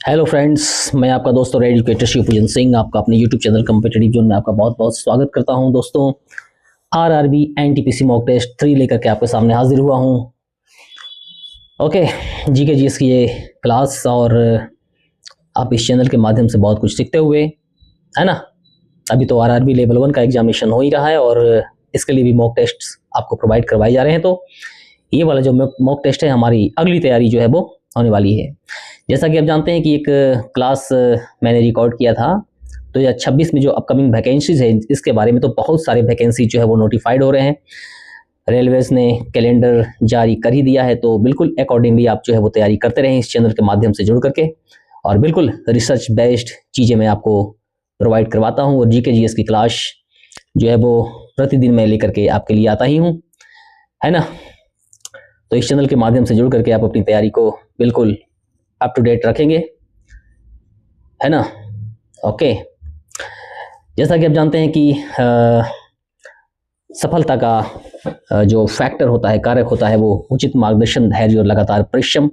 Hello friends, मैं आपका दोस्त और एजुकेटर शिवपूजन सिंह आपका अपने यूट्यूब चैनल कॉम्पिटिटिव जोन में आपका बहुत बहुत स्वागत करता हूं। दोस्तों, आरआरबी एनटीपीसी मॉक टेस्ट 3 लेकर के आपके सामने हाजिर हुआ हूं। ओके, जीके जीएस की ये क्लास और आप इस चैनल के माध्यम से बहुत कुछ सीखते हुए, है ना। अभी तो आरआरबी लेवल 1 का एग्जामिनेशन हो ही रहा है और इसके लिए भी मॉक टेस्ट आपको प्रोवाइड करवाए जा रहे हैं। तो ये वाला जो मॉक टेस्ट है, हमारी अगली तैयारी जो है वो होने वाली है। जैसा कि आप जानते हैं कि एक क्लास मैंने रिकॉर्ड किया था 2026 में जो अपकमिंग वैकेंसीज है, इसके बारे में तो बहुत सारे वैकेंसी जो है वो नोटिफाइड हो रहे हैं। रेलवेज ने कैलेंडर जारी कर ही दिया है, तो बिल्कुल अकॉर्डिंगली आप जो है वो तैयारी करते रहें इस चैनल के माध्यम से जुड़ करके, और बिल्कुल रिसर्च बेस्ड चीज़ें मैं आपको प्रोवाइड करवाता हूँ। और जीके जीएस की क्लास जो है वो प्रतिदिन मैं लेकर के आपके लिए आता ही हूँ, है ना। तो इस चैनल के माध्यम से जुड़ करके आप अपनी तैयारी को बिल्कुल अप टू डेट रखेंगे, है ना। ओके, जैसा कि आप जानते हैं कि सफलता का जो फैक्टर होता है, कारक होता है, वो उचित मार्गदर्शन, धैर्य और लगातार परिश्रम।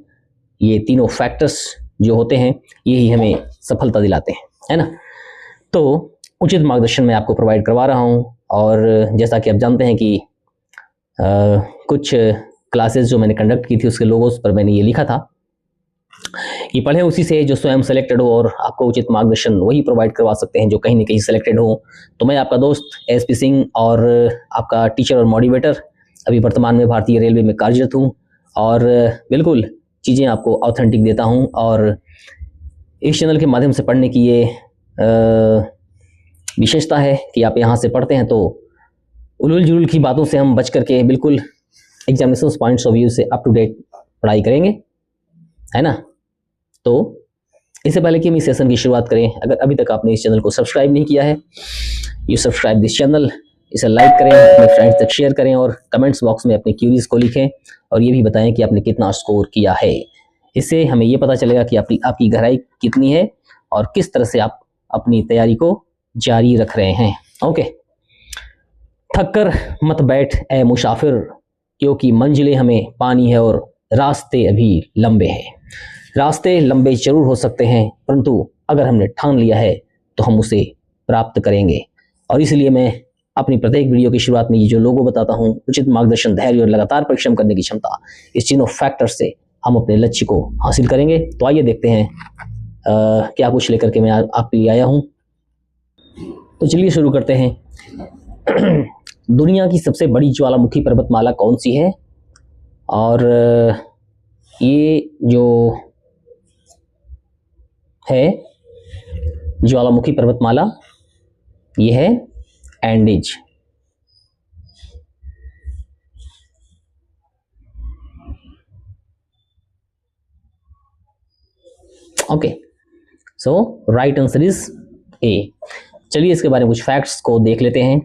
ये तीनों फैक्टर्स जो होते हैं यही हमें सफलता दिलाते हैं, है ना। तो उचित मार्गदर्शन मैं आपको प्रोवाइड करवा रहा हूँ। और जैसा कि आप जानते हैं कि कुछ क्लासेस जो मैंने कंडक्ट की थी उसके लोगोस पर मैंने ये लिखा था कि पढ़ें उसी से जो स्वयं सेलेक्टेड हो, और आपको उचित मार्गदर्शन वही प्रोवाइड करवा सकते हैं जो कहीं ना कहीं सेलेक्टेड हो। तो मैं आपका दोस्त एसपी सिंह और आपका टीचर और मोटिवेटर अभी वर्तमान में भारतीय रेलवे में कार्यरत हूँ, और बिल्कुल चीज़ें आपको ऑथेंटिक देता हूँ। और इस चैनल के माध्यम से पढ़ने की ये विशेषता है कि आप यहाँ से पढ़ते हैं तो उलूल जुलूल की बातों से हम बच करके बिल्कुल एग्जामिनेशन पॉइंट्स ऑफ व्यू से अप टू डेट पढ़ाई करेंगे, है ना। तो इससे पहले कि हम इस सेशन की शुरुआत करें, अगर अभी तक आपने इस चैनल को सब्सक्राइब नहीं किया है, यू सब्सक्राइब दिस चैनल, इसे लाइक करें, अपने फ्रेंड्स तक शेयर करें, और कमेंट्स बॉक्स में अपनी क्यूरीज को लिखें, और ये भी बताएं कि आपने कितना स्कोर किया है। इससे हमें ये पता चलेगा कि आपकी गहराई कितनी है और किस तरह से आप अपनी तैयारी को जारी रख रहे हैं। ओके, थक कर मत बैठ ए मुसाफिर, क्योंकि मंजिलें हमें पानी है और रास्ते अभी लंबे हैं। रास्ते लंबे जरूर हो सकते हैं, परंतु अगर हमने ठान लिया है तो हम उसे प्राप्त करेंगे। और इसलिए मैं अपनी प्रत्येक वीडियो की शुरुआत में ये जो लोगो बताता हूँ, उचित मार्गदर्शन, धैर्य और लगातार परिश्रम करने की क्षमता, इस तीनों फैक्टर से हम अपने लक्ष्य को हासिल करेंगे। तो आइए देखते हैं क्या कुछ लेकर के मैं आपके लिए आया हूँ। तो चलिए शुरू करते हैं। दुनिया की सबसे बड़ी ज्वालामुखी पर्वतमाला कौन सी है? और ये जो है ज्वालामुखी पर्वतमाला, ये है Andes. Okay, so right answer is a. चलिए इसके बारे में कुछ फैक्ट्स को देख लेते हैं।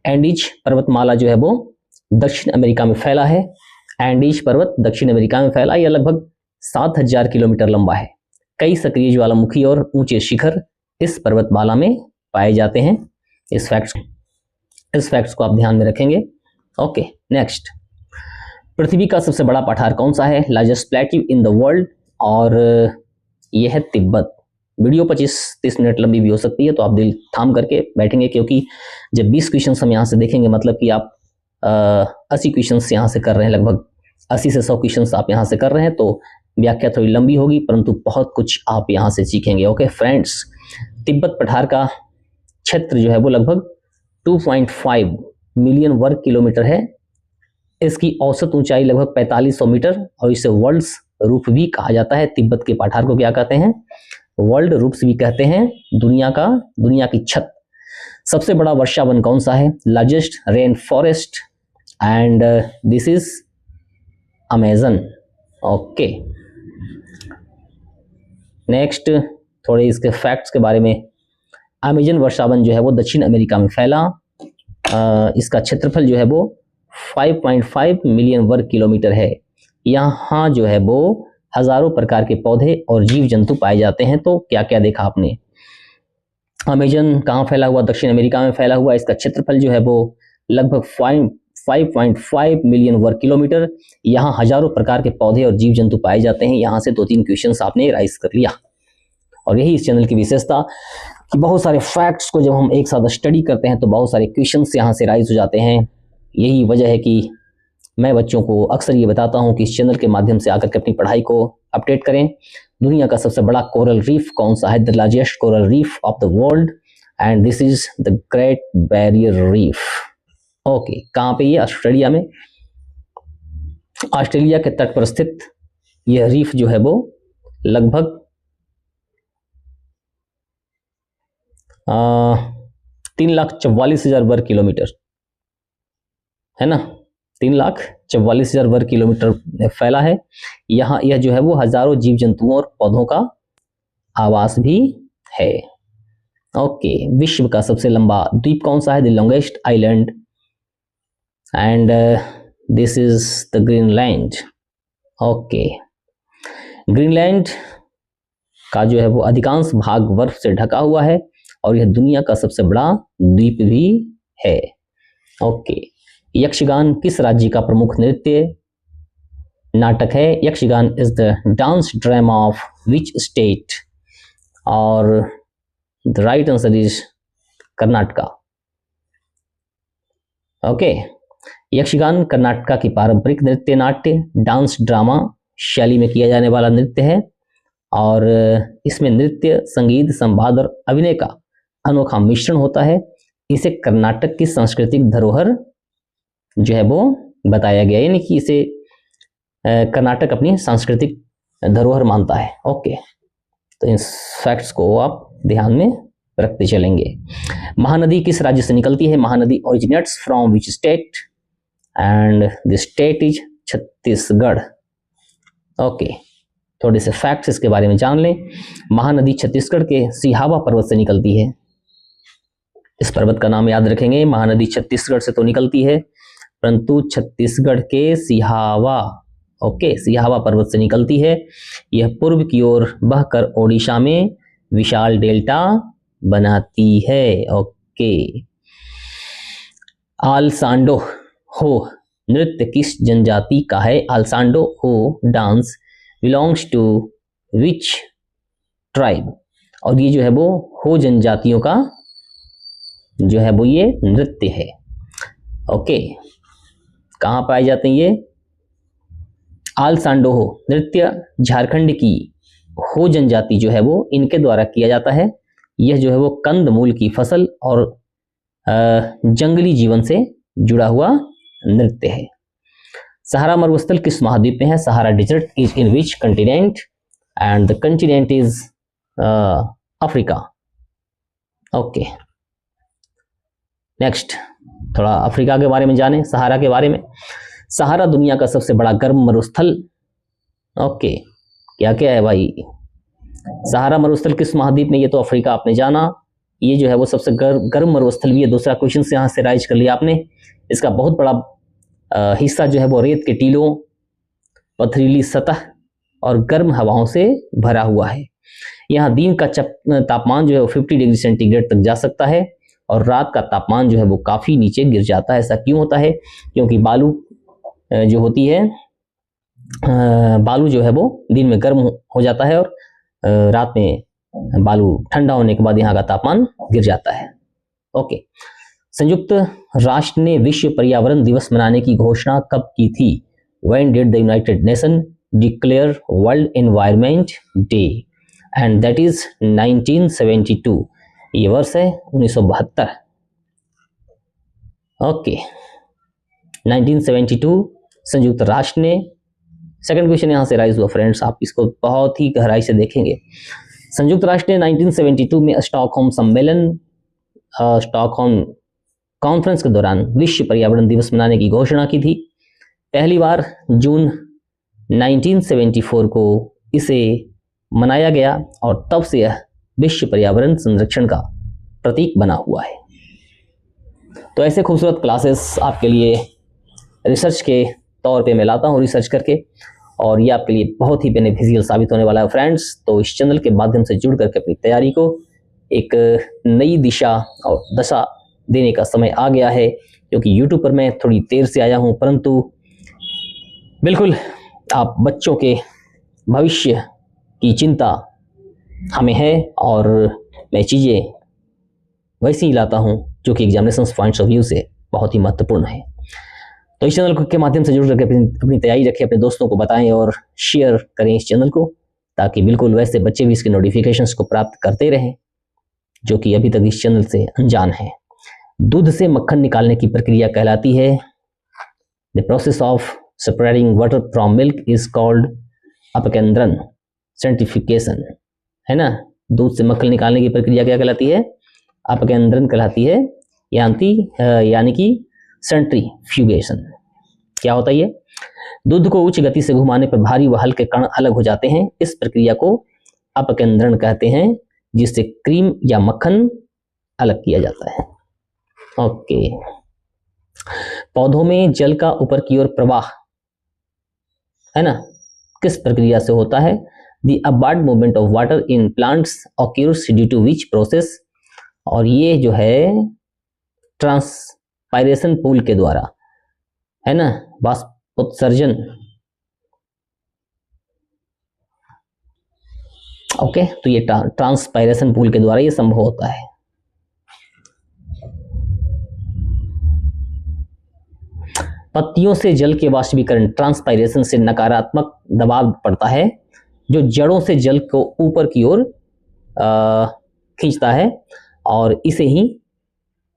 एंडीज पर्वतमाला जो है वो दक्षिण अमेरिका में फैला है। एंडीज पर्वत दक्षिण अमेरिका में फैला, यह लगभग 7000 किलोमीटर लंबा है। कई सक्रिय ज्वालामुखी और ऊंचे शिखर इस पर्वतमाला में पाए जाते हैं। इस फैक्ट्स को आप ध्यान में रखेंगे। ओके, नेक्स्ट, पृथ्वी का सबसे बड़ा पठार कौन सा है? Largest plateau in the world, और यह है तिब्बत। वीडियो 25-30 मिनट लंबी भी हो सकती है, तो आप दिल थाम करके बैठेंगे, क्योंकि जब 20 क्वेश्चन हम यहाँ से देखेंगे, मतलब कि आप 80 क्वेश्चन यहाँ से कर रहे हैं, लगभग 80 से 100 क्वेश्चन आप यहाँ से कर रहे हैं, तो व्याख्या थोड़ी लंबी होगी, परंतु बहुत कुछ आप यहाँ से सीखेंगे। ओके फ्रेंड्स, तिब्बत पठार का क्षेत्र जो है वो लगभग 2.5 मिलियन वर्ग किलोमीटर है। इसकी औसत ऊंचाई लगभग 4500 मीटर, और इसे वर्ल्ड्स रूफ भी कहा जाता है। तिब्बत के पठार को क्या कहते हैं? वर्ल्ड रूफ्स भी कहते हैं, दुनिया की छत। सबसे बड़ा वर्षा वन कौन सा है? Largest rain forest, and this is Amazon. Okay, next थोड़े इसके फैक्ट्स के बारे में। अमेजन वर्षा वन जो है वो दक्षिण अमेरिका में फैला। इसका क्षेत्रफल जो है वो 5.5 मिलियन वर्ग किलोमीटर है। यहाँ जो है वो हजारों प्रकार के पौधे और जीव जंतु पाए जाते हैं। तो क्या क्या देखा आपने? अमेजन कहाँ फैला हुआ? दक्षिण अमेरिका में फैला हुआ। इसका क्षेत्रफल जो है वो लगभग 5.5 मिलियन वर्ग किलोमीटर। यहाँ हजारों प्रकार के पौधे और जीव जंतु पाए जाते हैं। यहाँ से 2-3 क्वेश्चंस आपने राइज कर लिया। और यही इस चैनल की विशेषता कि बहुत सारे फैक्ट्स को जब हम एक साथ स्टडी करते हैं तो बहुत सारे क्वेश्चंस यहाँ से राइज हो जाते हैं। यही वजह है कि मैं बच्चों को अक्सर ये बताता हूँ कि इस चैनल के माध्यम से आकर के अपनी पढ़ाई को अपडेट करें। दुनिया का सबसे बड़ा कोरल रीफ कौन सा है? The largest coral reef of the world, and this is the great barrier reef. Okay, कहाँ पे? ये ऑस्ट्रेलिया में, ऑस्ट्रेलिया के तट पर स्थित यह रीफ जो है वो लगभग 3,44,000 वर्ग किलोमीटर है ना, 3,44,000 वर्ग किलोमीटर फैला है। यहाँ यह जो है वो हजारों जीव जंतुओं और पौधों का आवास भी है। ओके, विश्व का सबसे लंबा द्वीप कौन सा है? The longest island, and this is the Greenland. Okay, Greenland का जो है वो अधिकांश भाग बर्फ से ढका हुआ है और यह दुनिया का सबसे बड़ा द्वीप भी है। ओके, यक्षगान किस राज्य का प्रमुख नृत्य नाटक है? Yakshagana is the dance drama of which state? और the right answer is Karnataka. Okay, Yakshagana Karnataka की पारंपरिक नृत्य नाट्य डांस ड्रामा शैली में किया जाने वाला नृत्य है और इसमें नृत्य, संगीत, संवाद और अभिनय का अनोखा मिश्रण होता है। इसे कर्नाटक की सांस्कृतिक धरोहर जो है वो बताया गया, यानी कि इसे कर्नाटक अपनी सांस्कृतिक धरोहर मानता है। ओके, तो इन फैक्ट्स को आप ध्यान में रखते चलेंगे। महानदी किस राज्य से निकलती है? Mahanadi originates from which state? And the state is Chhattisgarh. Okay, थोड़े से फैक्ट्स इसके बारे में जान लें। महानदी छत्तीसगढ़ के सिहावा पर्वत से निकलती है। इस पर्वत का नाम याद रखेंगे। महानदी छत्तीसगढ़ से तो निकलती है परंतु छत्तीसगढ़ के सिहावा, ओके, सिहावा पर्वत से निकलती है। यह पूर्व की ओर बहकर ओडिशा में विशाल डेल्टा बनाती है। ओके, आलसांडो हो नृत्य किस जनजाति का है? आलसांडो हो dance belongs to which tribe? और ये जो है वो हो जनजातियों का जो है वो ये नृत्य है। ओके, कहाँ पाए जाते हैं ये? आलसांडो हो नृत्य झारखंड की हो जनजाति जो है वो इनके द्वारा किया जाता है। यह जो है वो कंद मूल की फसल और जंगली जीवन से जुड़ा हुआ नृत्य है। सहारा मरुस्थल किस महाद्वीप में है? Sahara desert is in which continent? And the continent is Africa. Okay, next थोड़ा अफ्रीका के बारे में जानें, सहारा के बारे में। सहारा दुनिया का सबसे बड़ा गर्म मरुस्थल। ओके, क्या क्या है भाई? सहारा मरुस्थल किस महाद्वीप में? ये तो अफ्रीका आपने जाना। ये जो है वो सबसे गर्म मरुस्थल भी है। दूसरा क्वेश्चन से यहाँ से राइज कर लिया आपने। इसका बहुत बड़ा हिस्सा जो है वो रेत के टीलों, पथरीली सतह और गर्म हवाओं से भरा हुआ है। यहाँ दिन का तापमान जो है वो 50 डिग्री सेंटीग्रेड तक जा सकता है और रात का तापमान जो है वो काफ़ी नीचे गिर जाता है। ऐसा क्यों होता है? क्योंकि बालू जो होती है, बालू जो है वो दिन में गर्म हो जाता है और रात में बालू ठंडा होने के बाद यहाँ का तापमान गिर जाता है। ओके, संयुक्त राष्ट्र ने विश्व पर्यावरण दिवस मनाने की घोषणा कब की थी? When did the United Nations declare World Environment Day? And that is 1972. ये वर्ष है 1972। ओके, 1972 संयुक्त राष्ट्र ने। सेकंड क्वेश्चन यहाँ से राइज हुआ फ्रेंड्स, आप इसको बहुत ही गहराई से देखेंगे। संयुक्त राष्ट्र ने 1972 में स्टॉकहोम सम्मेलन, स्टॉकहोम कॉन्फ्रेंस के दौरान विश्व पर्यावरण दिवस मनाने की घोषणा की थी। पहली बार जून 1974 को इसे मनाया गया और तब से यह विश्व पर्यावरण संरक्षण का प्रतीक बना हुआ है। तो ऐसे खूबसूरत क्लासेस आपके लिए रिसर्च के तौर पे मैं लाता हूँ रिसर्च करके, और ये आपके लिए बहुत ही बेनिफिशियल साबित होने वाला है फ्रेंड्स। तो इस चैनल के माध्यम से जुड़ करके अपनी तैयारी को एक नई दिशा और दशा देने का समय आ गया है, क्योंकि यूट्यूब पर मैं थोड़ी देर से आया हूँ, परंतु बिल्कुल आप बच्चों के भविष्य की चिंता हमें है और मैं चीज़ें वैसे ही लाता हूँ जो कि एग्जामिनेशन पॉइंट्स ऑफ व्यू से बहुत ही महत्वपूर्ण है। तो इस चैनल के माध्यम से जरूर रखें, अपनी तैयारी रखें, अपने दोस्तों को बताएं और शेयर करें इस चैनल को, ताकि बिल्कुल वैसे बच्चे भी इसके नोटिफिकेशंस को प्राप्त करते रहें जो कि अभी तक इस चैनल से अनजान है। दूध से मक्खन निकालने की प्रक्रिया कहलाती है, the process of separating water from milk is called अपकेंद्रन सेंट्रीफ्यूगेशन, है ना। दूध से मक्खन निकालने की प्रक्रिया क्या कहलाती है? अपकेंद्रन कहलाती है, यानी कि सेंट्रीफ्यूगेशन। क्या होता है ये? दूध को उच्च गति से घुमाने पर भारी व हल्के कण अलग हो जाते हैं, इस प्रक्रिया को अपकेंद्रण कहते हैं, जिससे क्रीम या मक्खन अलग किया जाता है। ओके, पौधों में जल का ऊपर की ओर प्रवाह, है ना, किस प्रक्रिया से होता है? The upward movement of water in plants occurs due to which process, और ये जो है ट्रांसपायरेशन पूल के द्वारा, है ना, वाष्पोत्सर्जन। ओके, तो ये ट्रांसपायरेशन पूल के द्वारा ये संभव होता है। पत्तियों से जल के वाष्पीकरण, ट्रांसपायरेशन से नकारात्मक दबाव पड़ता है जो जड़ों से जल को ऊपर की ओर खींचता है, और इसे ही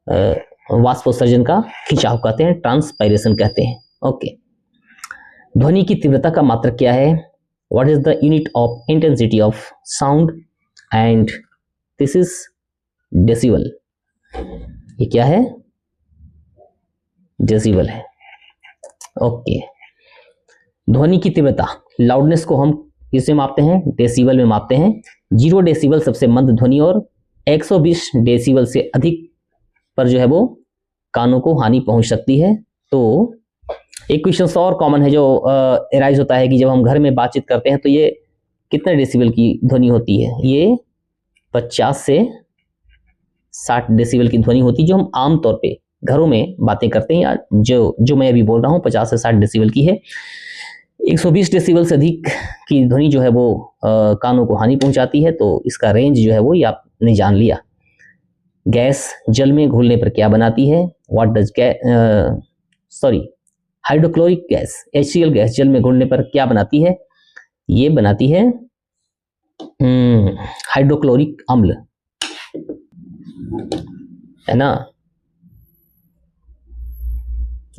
वाष्पोत्सर्जन का खिंचाव कहते हैं, ट्रांसपायरेशन कहते हैं। ओके, ध्वनि की तीव्रता का मात्रक क्या है? What is the unit of intensity of sound? And this is decibel. ये क्या है? डेसिबल है। ओके, ध्वनि की तीव्रता, लाउडनेस को हम किसमें मापते हैं? डेसिबल में मापते हैं। 0 डेसिबल सबसे मंद ध्वनि और 120 डेसिबल से अधिक पर जो है वो कानों को हानि पहुंच सकती है। तो एक क्वेश्चन और कॉमन है जो एराइज होता है कि जब हम घर में बातचीत करते हैं तो ये कितने डेसिबल की ध्वनि होती है? ये 50 से 60 डेसिबल की ध्वनि होती है, जो हम आमतौर पे घरों में बातें करते हैं, या जो मैं अभी बोल रहा हूँ 50 से 60 डेसिबल की है। 120 डेसिबल से अधिक की ध्वनि जो है वो कानों को हानि पहुंचाती है। तो इसका रेंज जो है वो ये आपने जान लिया। गैस जल में घुलने पर क्या बनाती है? What does hydrochloric gas, HCl gas जल में घुलने पर क्या बनाती है? ये बनाती है हाइड्रोक्लोरिक अम्ल, है ना।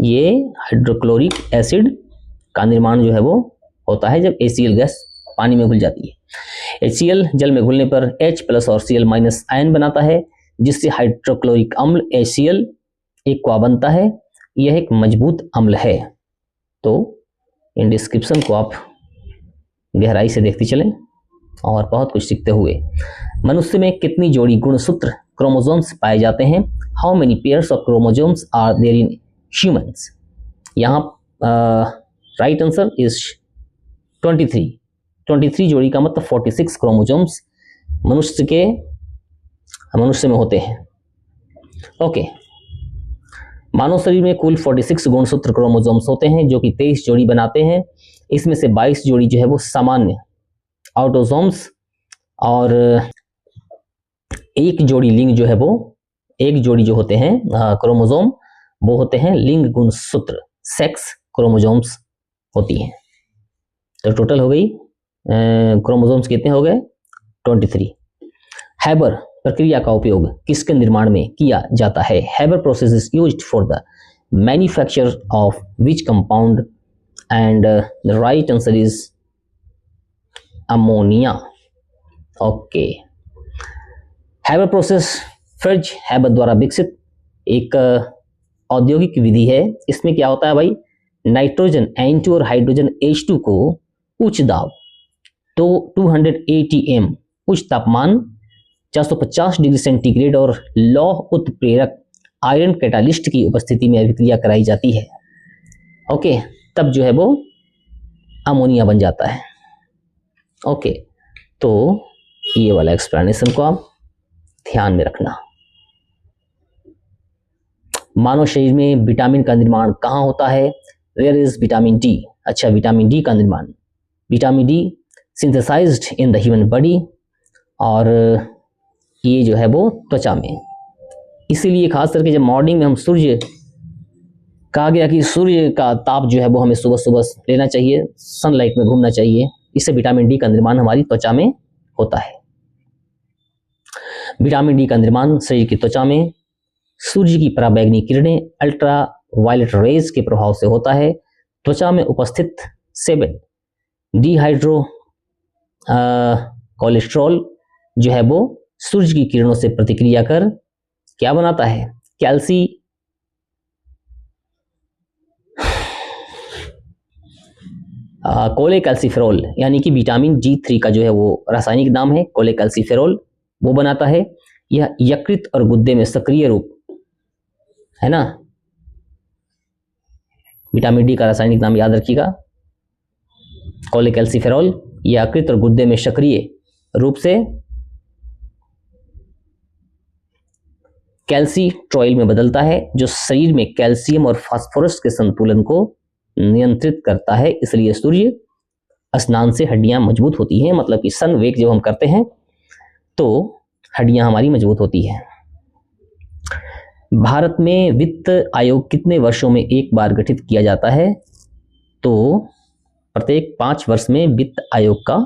ये हाइड्रोक्लोरिक एसिड का निर्माण जो है वो होता है जब HCl गैस पानी में घुल जाती है। HCl जल में घुलने पर H+ और Cl- आयन बनाता है, जिससे हाइड्रोक्लोरिक अम्ल HCl एक्वा बनता है। यह एक मजबूत अम्ल है। तो इन डिस्क्रिप्शन को आप गहराई से देखते चलें और बहुत कुछ सीखते हुए। मनुष्य में कितनी जोड़ी गुणसूत्र क्रोमोसोम्स पाए जाते हैं? How many pairs of chromosomes are there in humans? यहाँ राइट आंसर इज 23। 23 जोड़ी का मतलब 46 क्रोमोसोम्स मनुष्य में होते हैं। ओके, मानव शरीर में कुल 46 गुणसूत्र क्रोमोसोम्स होते हैं, जो कि 23 जोड़ी बनाते हैं। इसमें से 22 जोड़ी जो है वो सामान्य ऑटोसोम्स, और एक जोड़ी लिंग जो है वो, एक जोड़ी जो होते हैं क्रोमोसोम, वो होते हैं लिंग गुणसूत्र, सेक्स क्रोमोसोम्स होती हैं। तो टोटल हो गई क्रोमोसोम्स कितने हो गए? 23। हैबर प्रक्रिया का उपयोग किसके निर्माण में किया जाता है? Haber process is used for the manufacture of which compound? And the right answer is ammonia. Okay, Haber process fridge Haber द्वारा विकसित एक औद्योगिक विधि है। इसमें क्या होता है भाई? नाइट्रोजन N2 और हाइड्रोजन H2 को उच्च दाब तो 200 atm उच्च तापमान 450 डिग्री सेंटीग्रेड और लौह उत्प्रेरक आयरन कैटालिस्ट की उपस्थिति में अभिक्रिया कराई जाती है। ओके, तब जो है वो अमोनिया बन जाता है। ओके, तो ये वाला एक्सप्लेनेशन को आप ध्यान में रखना। मानव शरीर में विटामिन का निर्माण कहाँ होता है? Where is vitamin D? अच्छा, विटामिन डी का निर्माण, vitamin D synthesised in the human body, और ये जो है वो त्वचा में। इसीलिए खास करके जब मॉर्निंग में हम सूर्य, कहा गया कि सूर्य का ताप जो है वो हमें सुबह सुबह लेना चाहिए, सनलाइट में घूमना चाहिए, इससे विटामिन डी का निर्माण हमारी त्वचा में होता है। विटामिन डी का निर्माण शरीर की त्वचा में सूर्य की पराबैंगनी किरणें अल्ट्रा वायलेट रेज के प्रभाव से होता है। त्वचा में उपस्थित 7 डिहाइड्रो कोलेस्ट्रॉल जो है वो सूर्य की किरणों से प्रतिक्रिया कर क्या बनाता है, कोलेकैल्सिफेरॉल, यानी कि विटामिन D3 का जो है वो रासायनिक नाम है कोलेकैल्सिफेरॉल, वो बनाता है। यह यकृत और गुद्दे में सक्रिय रूप है ना। विटामिन डी का रासायनिक नाम याद रखिएगा, कोलेकैल्सिफेरॉल। यकृत और गुद्दे में सक्रिय रूप से कैल्सिट्रॉइल में बदलता है, जो शरीर में कैल्शियम और फास्फोरस के संतुलन को नियंत्रित करता है। इसलिए सूर्य स्नान से हड्डियां मजबूत होती हैं, मतलब कि सन वेक जब हम करते हैं तो हड्डियां हमारी मजबूत होती हैं। भारत में वित्त आयोग कितने वर्षों में एक बार गठित किया जाता है? तो प्रत्येक 5 वर्ष में वित्त आयोग का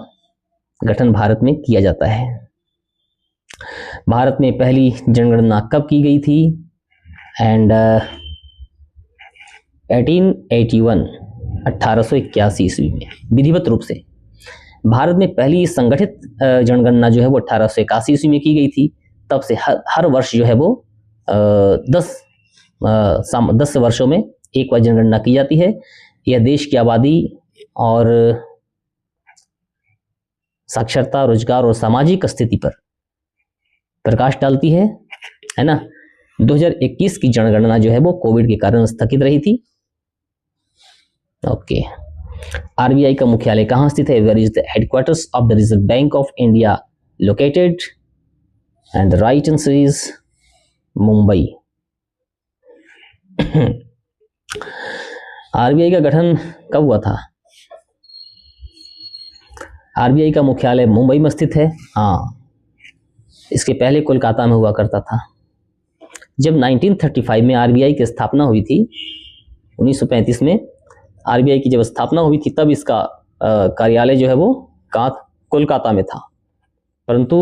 गठन भारत में किया जाता है। भारत में पहली जनगणना कब की गई थी? एंड 1881 ईस्वी में विधिवत रूप से। भारत में पहली संगठित जनगणना जो है वो 1881 ईस्वी में की गई थी। तब से हर वर्ष जो है वो 10 वर्षों में एक बार जनगणना की जाती है। यह देश की आबादी और साक्षरता, रोजगार और सामाजिक स्थिति पर प्रकाश डालती है ना। 2021 की जनगणना जो है वो कोविड के कारण स्थगित रही थी। ओके। आरबीआई का मुख्यालय कहाँ स्थित है? Where is the headquarters of the Reserve Bank of India located? And the right answer is Mumbai. RBI का गठन कब हुआ था? आरबीआई का मुख्यालय मुंबई में स्थित है। हाँ, इसके पहले कोलकाता में हुआ करता था। जब 1935 में आरबीआई की स्थापना हुई थी, 1935 में आरबीआई की जब स्थापना हुई थी, तब इसका कार्यालय जो है वो कोलकाता में था, परंतु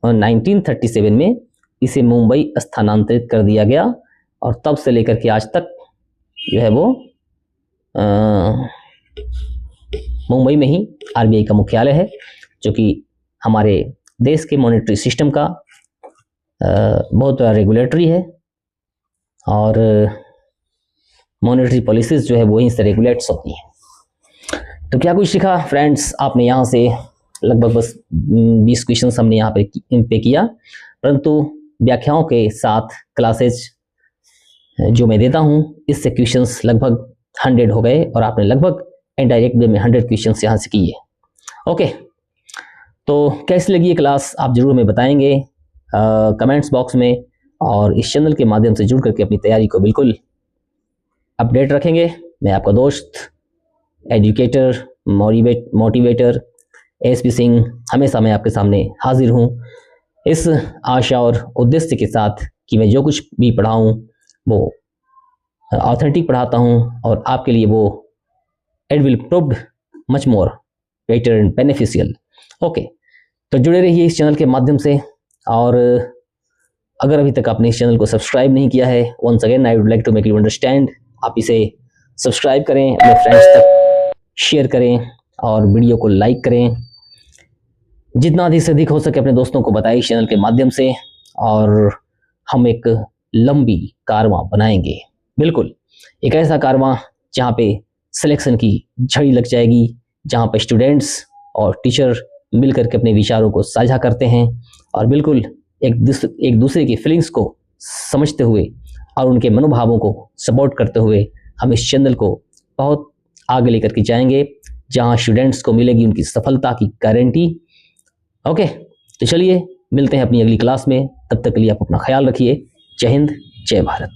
1937 में इसे मुंबई स्थानांतरित कर दिया गया और तब से लेकर के आज तक जो है वो मुंबई में ही आरबीआई का मुख्यालय है, जो कि हमारे देश के मॉनेटरी सिस्टम का बहुत रेगुलेटरी है और मॉनेटरी पॉलिसीज जो है वहीं से रेगुलेट्स होती हैं। तो क्या कुछ सीखा फ्रेंड्स आपने? यहाँ से लगभग बस 20 क्वेश्चन हमने यहाँ पे किया, परंतु व्याख्याओं के साथ क्लासेज जो मैं देता हूँ, इससे क्वेश्चंस लगभग 100 हो गए और आपने लगभग इनडायरेक्ट वे में 100 क्वेश्चंस यहाँ से किए। ओके, तो कैसी लगी ये क्लास आप जरूर हमें बताएंगे कमेंट्स बॉक्स में, और इस चैनल के माध्यम से जुड़ करके अपनी तैयारी को बिल्कुल अपडेट रखेंगे। मैं आपका दोस्त, एजुकेटर, मोटिवेटर एसपी सिंह, हमेशा मैं आपके सामने हाजिर हूँ इस आशा और उद्देश्य के साथ कि मैं जो कुछ भी पढ़ाऊँ वो ऑथेंटिक पढ़ाता हूँ और आपके लिए वो it will proved much more better and beneficial. Okay, तो जुड़े रहिए इस चैनल के माध्यम से, और अगर अभी तक आपने इस चैनल को सब्सक्राइब नहीं किया है, once again I would like to make you understand, आप इसे सब्सक्राइब करें, अपने फ्रेंड्स तक शेयर करें और वीडियो को लाइक करें। जितना अधिक से अधिक हो सके अपने दोस्तों को बताएं इस चैनल के माध्यम से, और हम एक लंबी कारवां बनाएंगे। बिल्कुल एक ऐसा कारवां जहाँ पे सिलेक्शन की झड़ी लग जाएगी, जहाँ पे स्टूडेंट्स और टीचर मिल करके अपने विचारों को साझा करते हैं और बिल्कुल एक दूसरे की फीलिंग्स को समझते हुए और उनके मनोभावों को सपोर्ट करते हुए हम इस चैनल को बहुत आगे लेकर के जाएंगे, जहां स्टूडेंट्स को मिलेगी उनकी सफलता की गारंटी। ओके, तो चलिए मिलते हैं अपनी अगली क्लास में, तब तक के लिए आप अपना ख्याल रखिए। जय हिंद, जय भारत।